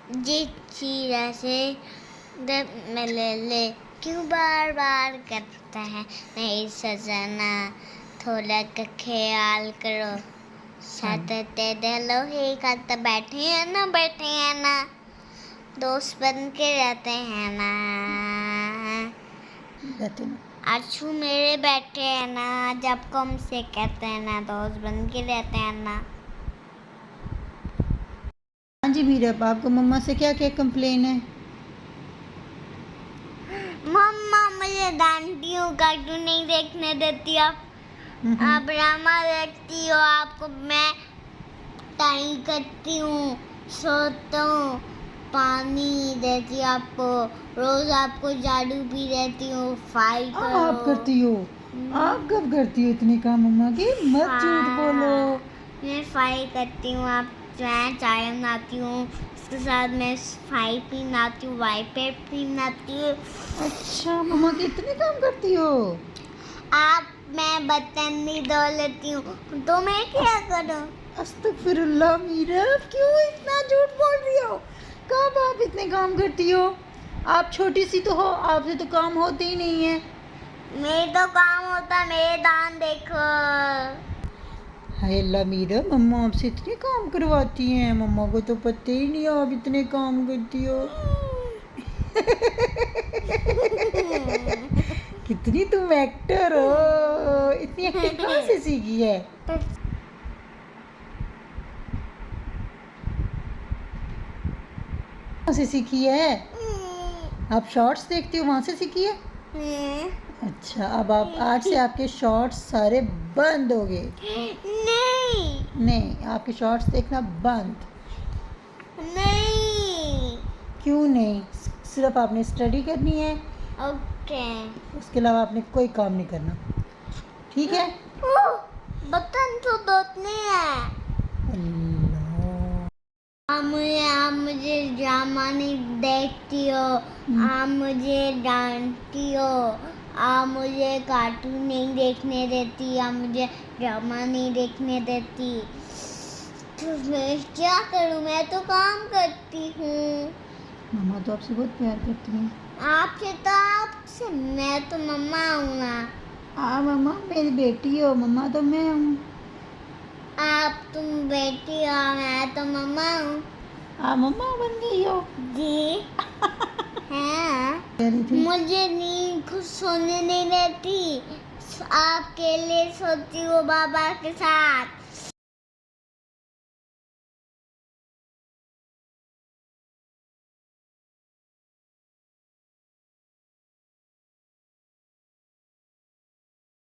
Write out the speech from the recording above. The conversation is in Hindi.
जिस चीज़ से ले क्यों बार बार करता है, नहीं सजना थोड़ा का ख्याल करो, सतते दिलो ही करते बैठे हैं ना, दोस्त बन के रहते हैं ना, अच्छू मेरे बैठे हैं ना, जब को हमसे कहते हैं ना, दोस्त बन के रहते हैं ना। हाँ जी मीरब, आपको मम्मा से क्या क्या कंप्लेन है? मम्मा मुझे डांटती हो, कार्टून नहीं देखने देती, आप ड्रामा देखती हो, आपको मैं टाइम करती हूँ, सोता हूँ, पानी देती हूँ आपको, रोज आपको झाड़ू भी देती हूँ, फाइट आप करती हो? आप कब करती हो इतने काम मम्मा के? मत झूठ बोलो। मैं फाइट करती हूँ, आप मैं चाय बनाती हूँ, उसके साथ मैं फाइट भी बनाती हूँ, वाइपर भी बनाती हूँ। अच्छा मम्मा के इतने काम करती हो? आप मैं बर्तन भी धो लेती हूँ, तो मैं क्या करूँ? अस्तगफिरुल्लाह मीरब, क्यों इतना झूठ बोल रही हो? कब आप इतने काम करती हो? आप छोटी सी तो हो, आपसे तो काम होते ही नहीं है। मेरे तो काम होता, मेरे दान देखो। हाय अल्लाह मीरब, मम्मा आपसे इतने काम करवाती हैं, मम्मा को तो पता ही नहीं आप इतने काम करती हो। कितनी तुम एक्टर हो, इतनी एक्टिंग कहाँ से सीखी है? कहाँ से सीखी है? आप शॉर्ट्स देखती हो, वहाँ से सीखी है? अच्छा, अब आप आज से आपके शॉर्ट्स सारे बंद हो गए। नहीं, आपके शॉर्ट्स देखना बंद। नहीं। क्यों नहीं? सिर्फ आपने स्टडी करनी है, ओके। उसके अलावा आपने कोई काम नहीं करना, ठीक है? बर्तन तो धोने हैं। अल्लाह। आप मुझे ड्रामा नहीं देखती हो, आप मुझे डांटती हो, आप मुझे कार्टून नहीं देखने देती, आप मुझे ड्रामा नहीं देखने देती, तो मैं क्या करूं? मैं तो काम करती हूँ। मम्मा तो आपसे बहुत प्यार करती हैं। आपसे मैं तो मम्मा हूँ ना। हाँ मम्मा मेरी बेटी हो, मम्मा तो मैं हूँ। आप तुम बेटी हो, मैं तो मम्मा हूँ। आप मम्मा बन गई हो जी। हाँ। मुझे नींद खुद सोने नहीं देती, आपके लिए सोती हूँ बाबा के साथ।